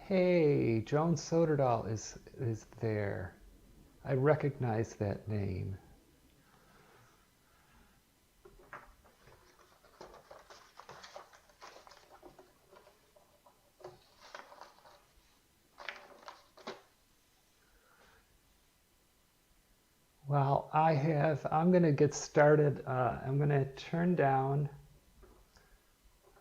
Hey, Joan Soderdahl is there. I recognize that name. Well, I'm going to get started. I'm going to turn down,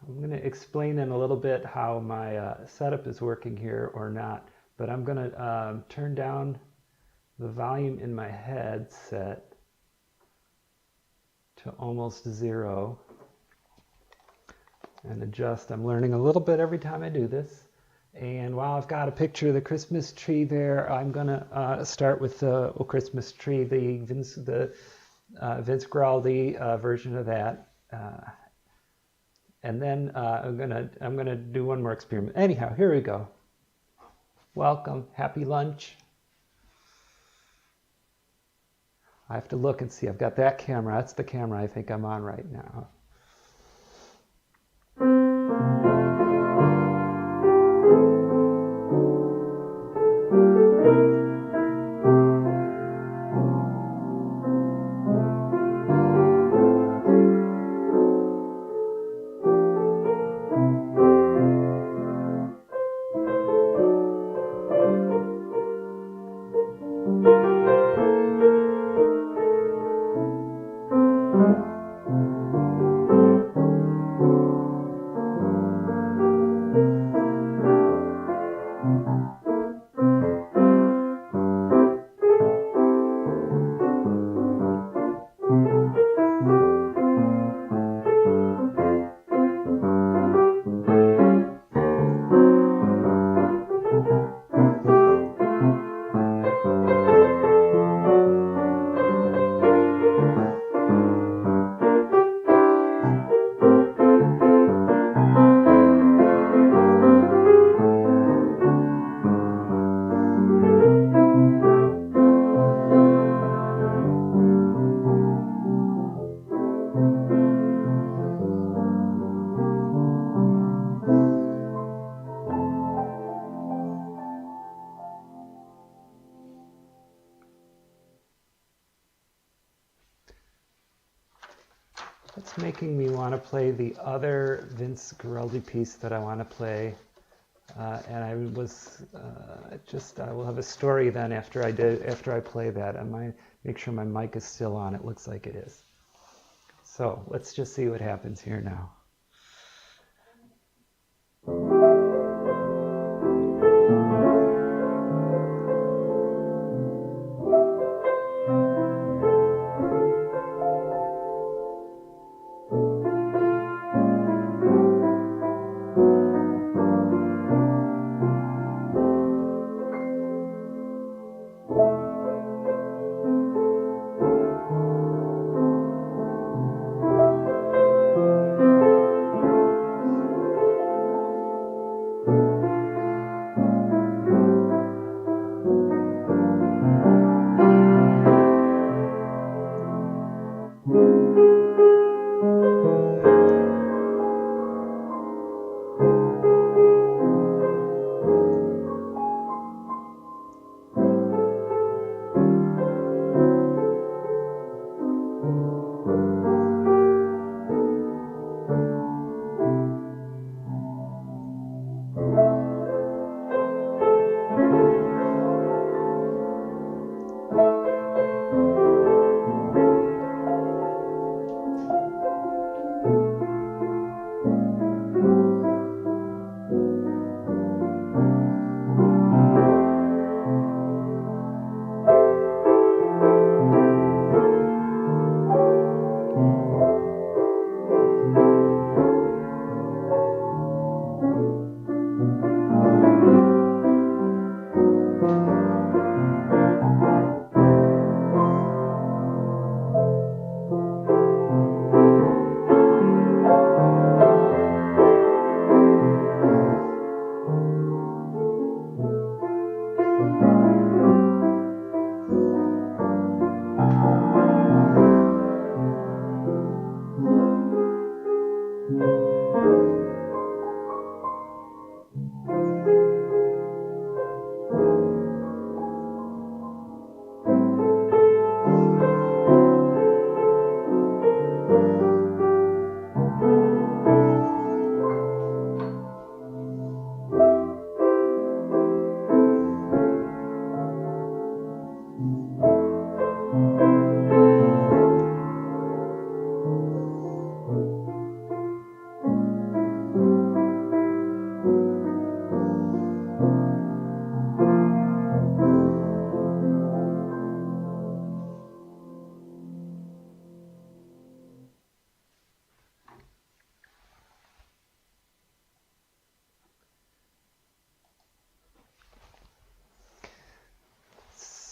I'm going to explain in a little bit how my setup is working here or not, but I'm going to turn down the volume in my headset to almost zero and adjust. I'm learning a little bit every time I do this. And while I've got a picture of the Christmas tree there, I'm going to start with the Christmas tree, the Vince Guaraldi version of that. And then I'm gonna do one more experiment. Anyhow, here we go. Welcome, happy lunch. I have to look and see. I've got that camera. That's the camera I think I'm on right now. It's making me want to play the other Vince Guaraldi piece that I want to play. And I will have a story then after I play that. I might make sure my mic is still on. It looks like it is. So let's just see what happens here now.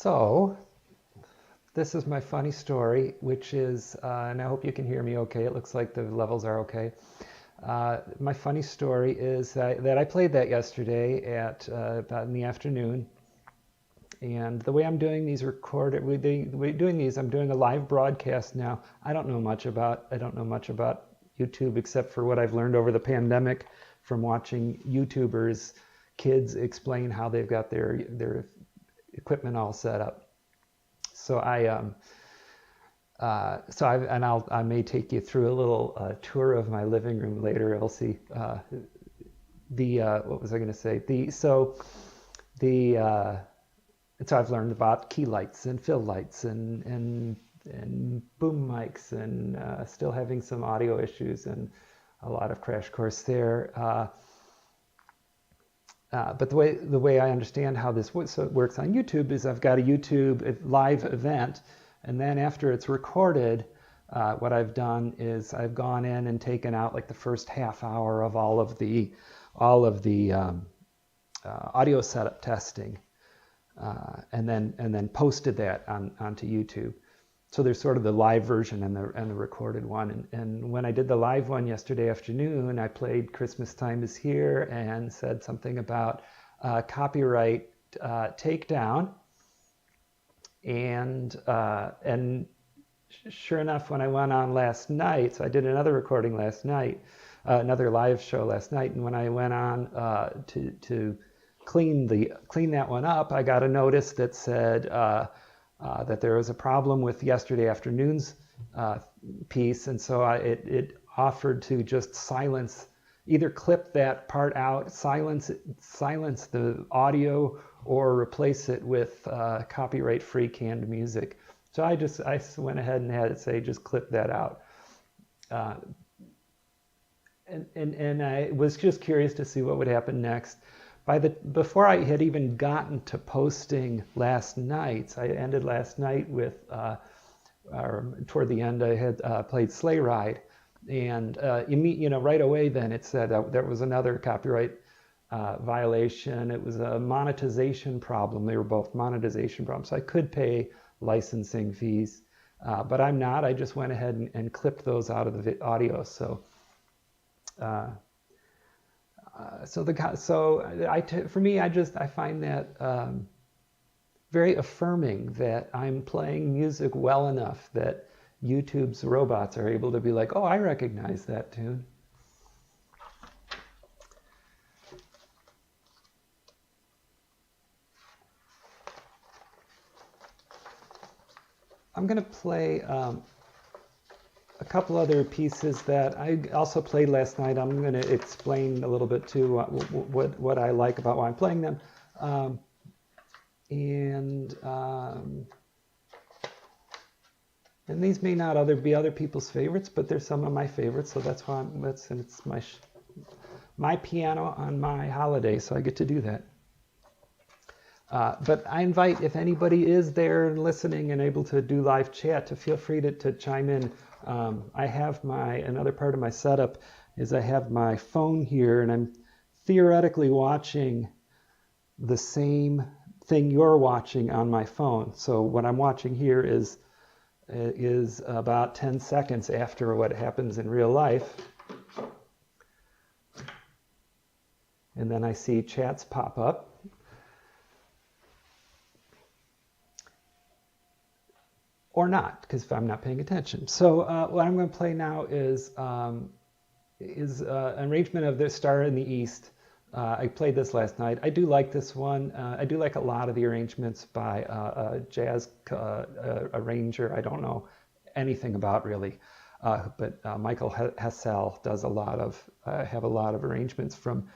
So, this is my funny story, which is, and I hope you can hear me okay. It looks like the levels are okay. My funny story is that I played that yesterday at about in the afternoon. And the way I'm doing these I'm doing a live broadcast now. I don't know much about YouTube except for what I've learned over the pandemic from watching YouTubers, kids explain how they've got their equipment all set up. So I may take you through a little tour of my living room later, Elsie. What was I going to say? So I've learned about key lights and fill lights and boom mics and still having some audio issues and a lot of crash course there. But the way I understand how this works on YouTube is I've got a YouTube live event, and then after it's recorded, what I've done is I've gone in and taken out like the first half hour of all of the audio setup testing, and then posted that onto YouTube. So there's sort of the live version and the recorded one. And when I did the live one yesterday afternoon, I played "Christmas Time Is Here" and said something about copyright takedown. And sure enough, when I went on last night, so I did another recording last night, another live show last night, and when I went on to clean that one up, I got a notice that said that there was a problem with yesterday afternoon's piece, and so it offered to just either clip that part out, silence the audio, or replace it with copyright-free canned music. So I went ahead and had it say just clip that out. And I was just curious to see what would happen next. Before I had even gotten to posting last night, I ended last night with, toward the end, I had played Sleigh Ride, and right away then it said there was another copyright violation. It was a monetization problem. They were both monetization problems. So I could pay licensing fees, but I'm not. I just went ahead and clipped those out of the audio. For me, I find that very affirming that I'm playing music well enough that YouTube's robots are able to be like, oh, I recognize that tune. I'm going to play a couple other pieces that I also played last night. I'm going to explain a little bit too what I like about why I'm playing them. And these may not be other people's favorites, but they're some of my favorites. So that's why it's my piano on my holiday, so I get to do that. But I invite, if anybody is there and listening and able to do live chat, to feel free to chime in. I have another part of my setup is I have my phone here, and I'm theoretically watching the same thing you're watching on my phone. So what I'm watching here is about 10 seconds after what happens in real life. And then I see chats pop up. Or not, because if I'm not paying attention. So what I'm going to play now is an arrangement of the Star in the East. I played this last night. I do like this one. I do like a lot of the arrangements by a jazz arranger I don't know anything about really. But Michael Hassel does have a lot of arrangements from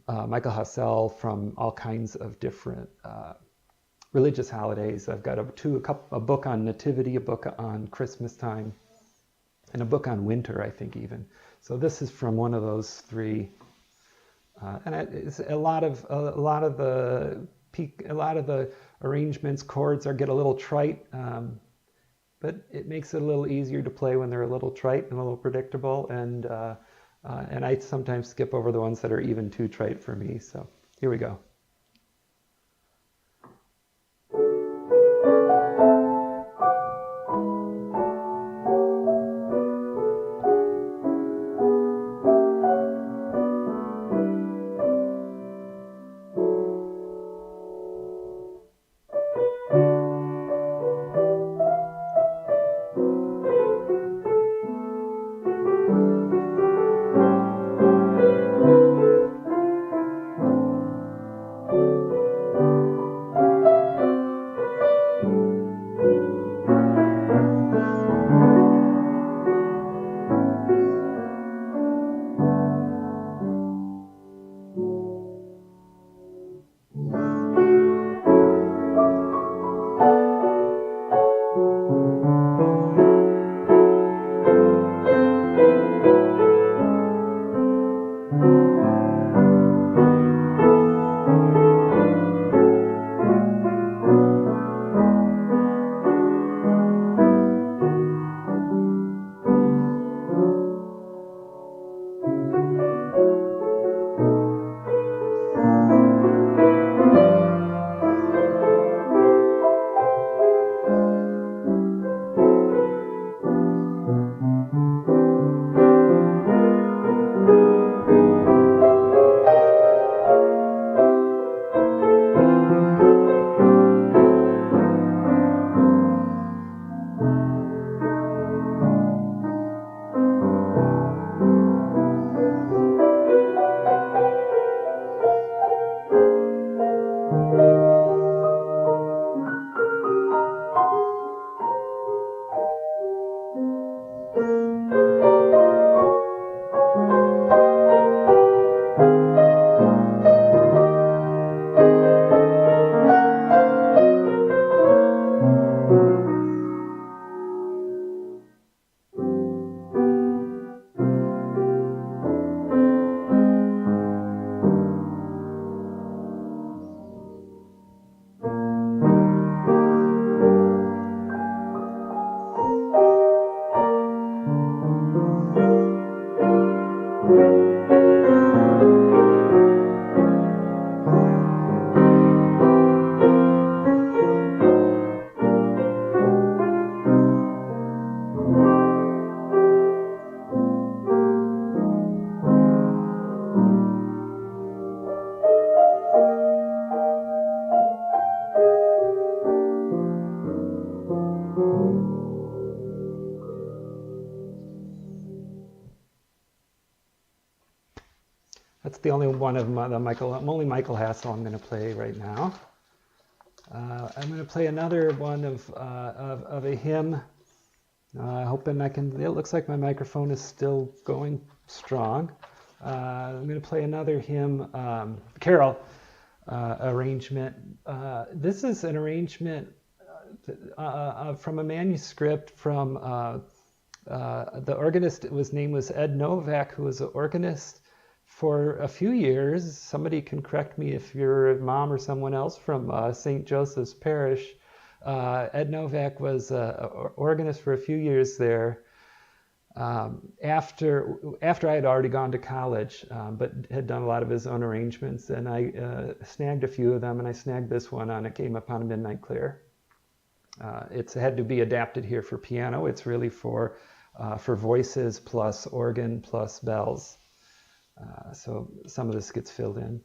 Michael Hassel from all kinds of different religious holidays. I've got a book on Nativity, a book on Christmas time, and a book on winter, I think even. So this is from one of those three, and it's a lot of the arrangements, chords get a little trite, but it makes it a little easier to play when they're a little trite and a little predictable, and I sometimes skip over the ones that are even too trite for me. So here we go. That's the only one of only Michael Hassel I'm going to play right now. I'm going to play another one of a hymn. Hoping I can. It looks like my microphone is still going strong. I'm going to play another hymn, carol arrangement. This is an arrangement from a manuscript from the organist. His name was Ed Novak, who was an organist for a few years. Somebody can correct me if you're a mom or someone else from St. Joseph's Parish. Ed Novak was an organist for a few years there. After I had already gone to college, but had done a lot of his own arrangements, and I snagged a few of them, and I snagged this one on "It Came Upon a Midnight Clear." It's had to be adapted here for piano. It's really for voices plus organ plus bells. So some of this gets filled in.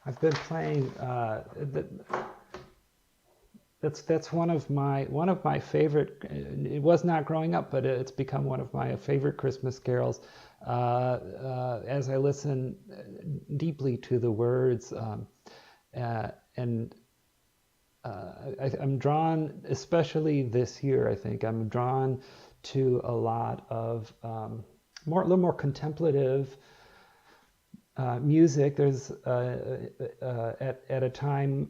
I've been playing. That's one of my favorite. It was not growing up, but it's become one of my favorite Christmas carols. As I listen deeply to the words, and I'm drawn, especially this year. I think I'm drawn to a lot of a little more contemplative music. There's at a time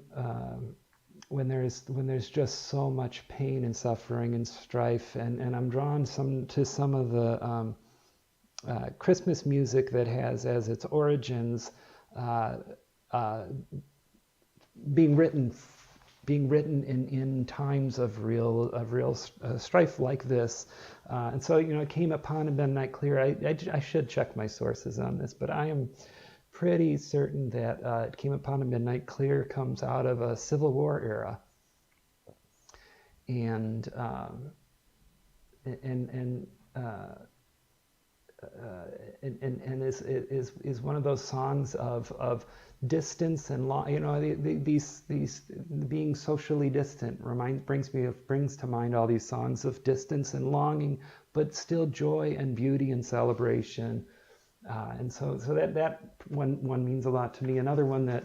when there's just so much pain and suffering and strife, and I'm drawn to some of the Christmas music that has as its origins being written in times of real strife like this, and so it came upon a midnight clear. I should check my sources on this, but I am pretty certain that it came upon a midnight clear comes out of a Civil War era, and is one of those songs of distance and these being socially distant brings to mind all these songs of distance and longing, but still joy and beauty and celebration. And so that one means a lot to me. Another one that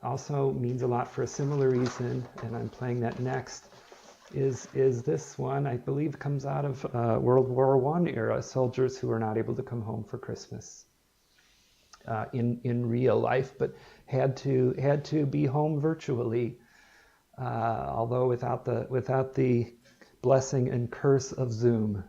also means a lot for a similar reason, and I'm playing that next, is this one. I believe comes out of World War I era, soldiers who are not able to come home for Christmas in real life, but had to be home virtually, although without the blessing and curse of Zoom.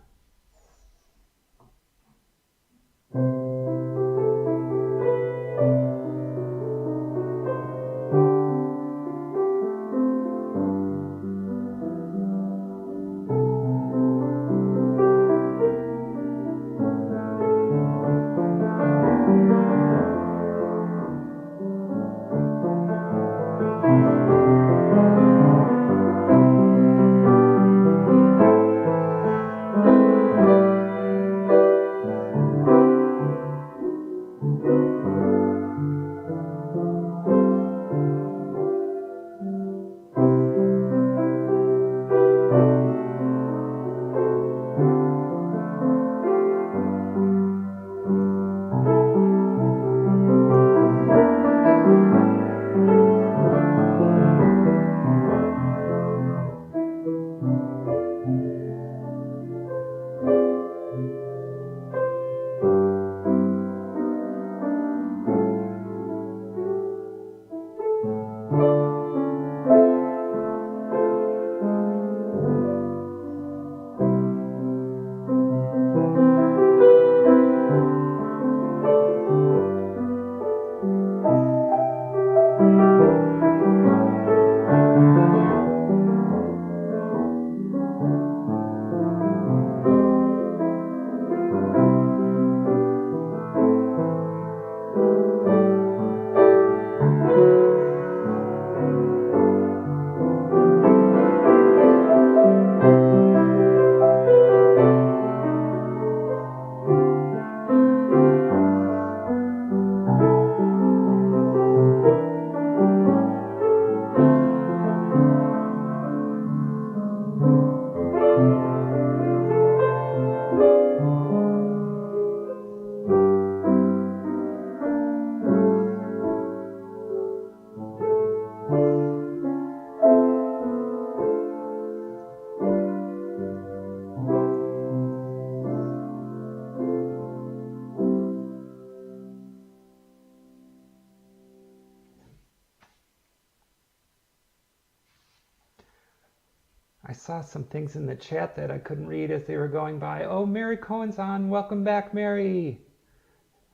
I saw some things in the chat that I couldn't read as they were going by. Oh, Mary Cohen's on. Welcome back, Mary.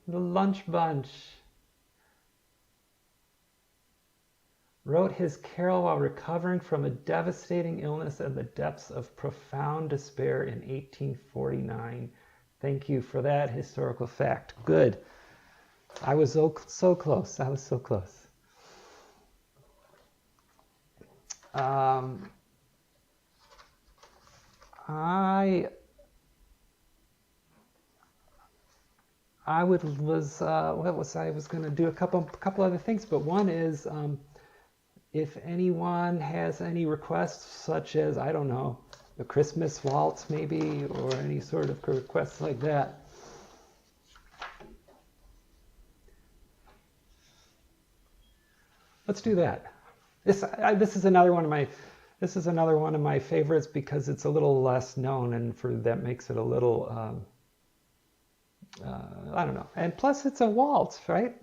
The Lunch Bunch. Wrote his carol while recovering from a devastating illness in the depths of profound despair in 1849. Thank you for that historical fact. Good. I was so close. I was so close. I was going to do a couple other things, but one is if anyone has any requests, such as, I don't know, the Christmas waltz maybe, or any sort of requests like that. Let's do that. This is another one of my favorites because it's a little less known, and that makes it a little I don't know. And plus, it's a waltz, right?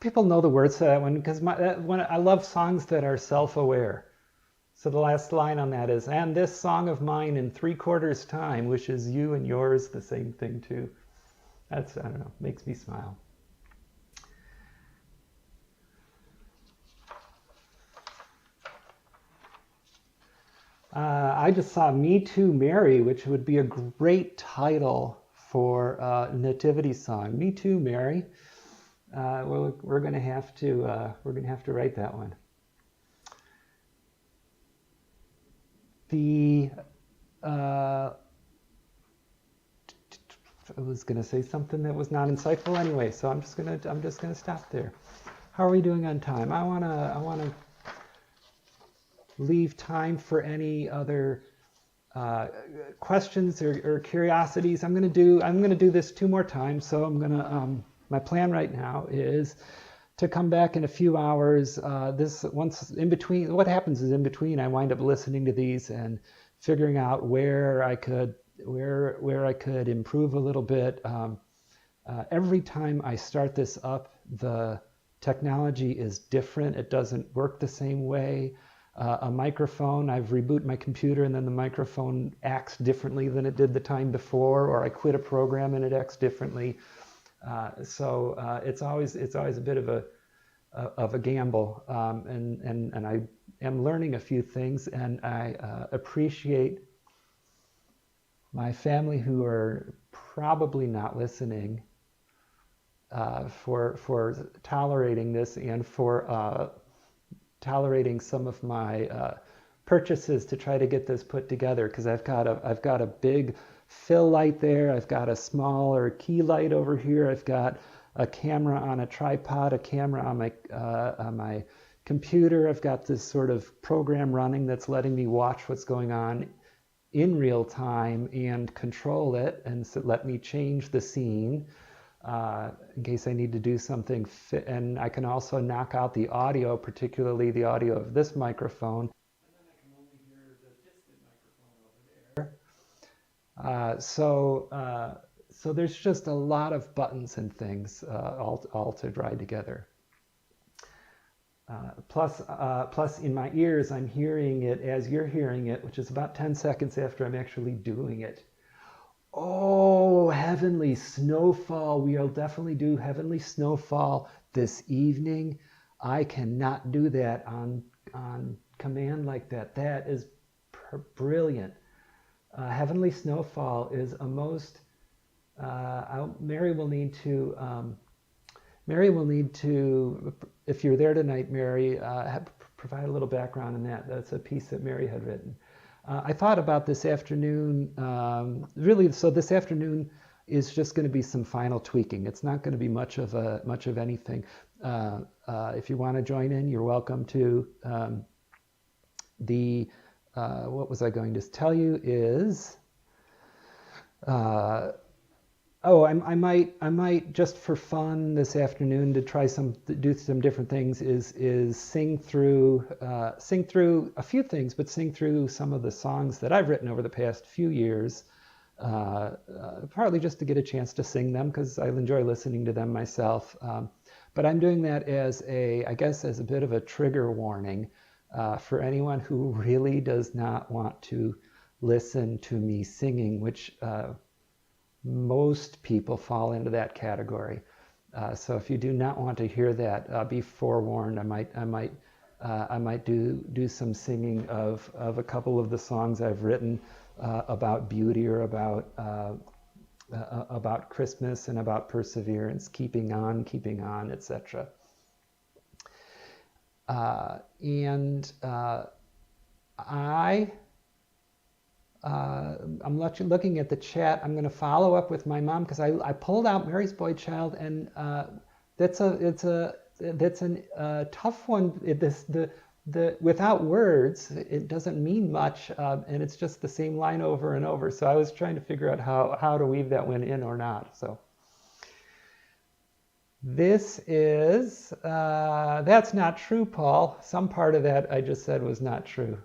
People know the words to that one because I love songs that are self-aware. So the last line on that is, and this song of mine in 3/4 time wishes you and yours the same thing too. That's, I don't know, makes me smile. I just saw Me Too Mary, which would be a great title for a nativity song. Me Too Mary. We're gonna have to write that one. I was gonna say something that was not insightful anyway, so I'm just gonna stop there. How are we doing on time? I wanna leave time for any other questions or curiosities. I'm gonna do this 2 more times, so I'm gonna. My plan right now is to come back in a few hours. Once in between, what happens is in between, I wind up listening to these and figuring out where I could improve a little bit. Every time I start this up, the technology is different. It doesn't work the same way. A microphone, I've rebooted my computer and then the microphone acts differently than it did the time before, or I quit a program and it acts differently. So it's always a bit of a gamble, and I am learning a few things, and I appreciate my family who are probably not listening for tolerating this and for tolerating some of my purchases to try to get this put together, because I've got a big fill light there. I've got a smaller key light over here. I've got a camera on a tripod, a camera on my computer. I've got this sort of program running that's letting me watch what's going on in real time and control it, and so let me change the scene in case I need to do something. And I can also knock out the audio, particularly the audio of this microphone. And then I can only hear the distant microphone over there. So there's just a lot of buttons and things all to dry together. Plus in my ears, I'm hearing it as you're hearing it, which is about 10 seconds after I'm actually doing it. Oh, Heavenly Snowfall. We'll definitely do Heavenly Snowfall this evening. I cannot do that on command like that. That is brilliant. Heavenly Snowfall is a most. Mary will need to. Mary will need to. If you're there tonight, Mary, provide a little background on that. That's a piece that Mary had written. I thought about this afternoon. Really, so this afternoon is just going to be some final tweaking. It's not going to be much of anything. If you want to join in, you're welcome to. What was I going to tell you is, I might just for fun this afternoon to try do some different things is sing through a few things, but sing through some of the songs that I've written over the past few years, partly just to get a chance to sing them because I enjoy listening to them myself. But I'm doing that as a bit of a trigger warning for anyone who really does not want to listen to me singing, which most people fall into that category. So if you do not want to hear that, be forewarned. I might do some singing of a couple of the songs I've written about beauty or about Christmas and about perseverance, keeping on, etc. I'm looking at the chat. I'm going to follow up with my mom because I pulled out Mary's Boy Child, and that's a tough one. The without words, it doesn't mean much, and it's just the same line over and over. So I was trying to figure out how to weave that one in or not. So this is that's not true, Paul. Some part of that I just said was not true.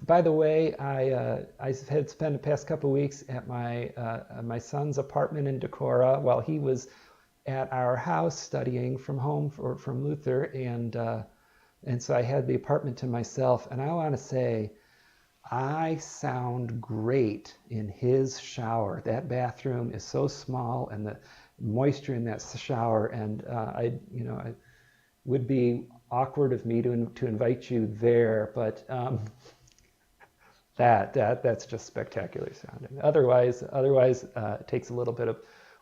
By the way, I had spent the past couple of weeks at my son's apartment in Decorah while he was at our house studying from home from Luther, and so I had the apartment to myself. And I want to say, I sound great in his shower. That bathroom is so small, and the moisture in that shower, and it would be awkward of me to invite you there, but. That's just spectacular sounding. Otherwise, it takes a little bit of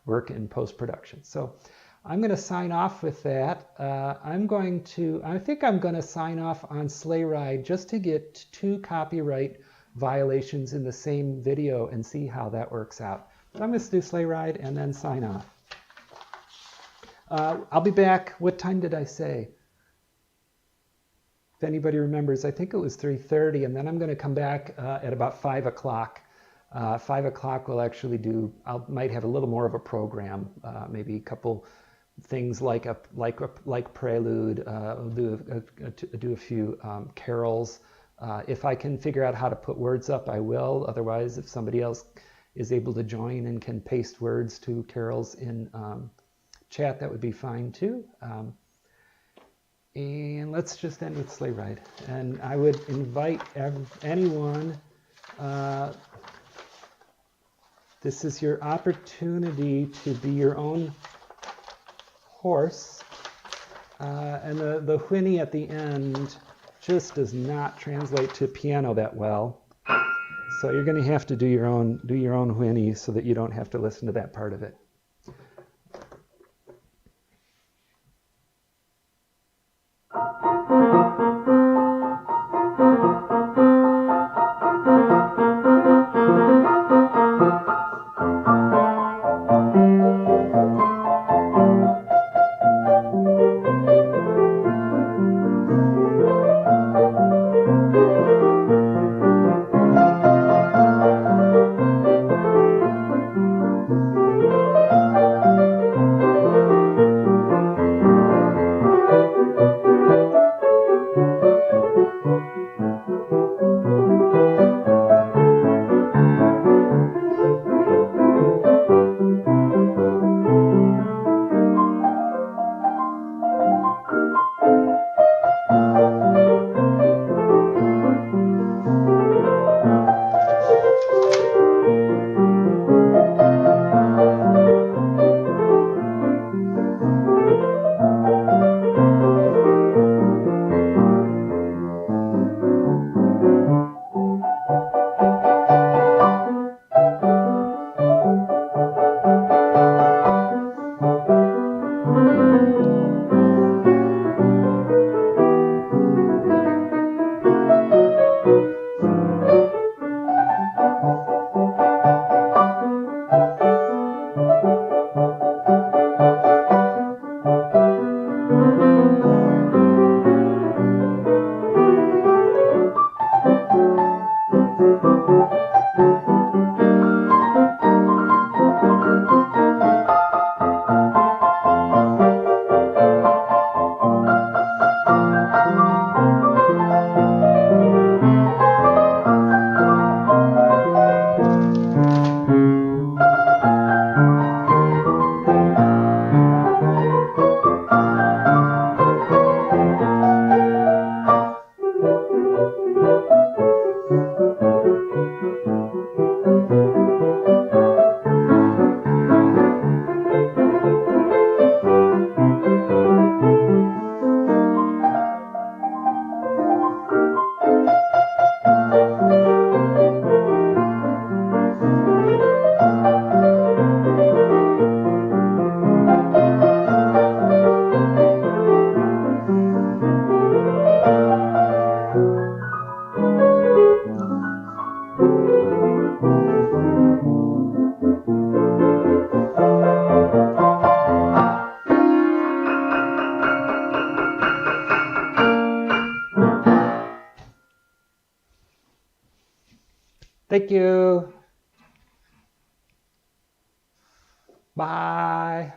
work in post-production. So I'm going to sign off with that. I think I'm going to sign off on Sleigh Ride just to get 2 copyright violations in the same video and see how that works out. So I'm going to do Sleigh Ride and then sign off. I'll be back. What time did I say? If anybody remembers, I think it was 3:30, and then I'm going to come back at about 5 o'clock. 5 o'clock we'll actually might have a little more of a program, maybe a couple things like Prelude, do a few carols. If I can figure out how to put words up, I will. Otherwise, if somebody else is able to join and can paste words to carols in chat, that would be fine too. And let's just end with Sleigh Ride. And I would invite anyone, this is your opportunity to be your own horse. And the whinny at the end just does not translate to piano that well. So you're going to have to do your own whinny so that you don't have to listen to that part of it. Thank you. Bye.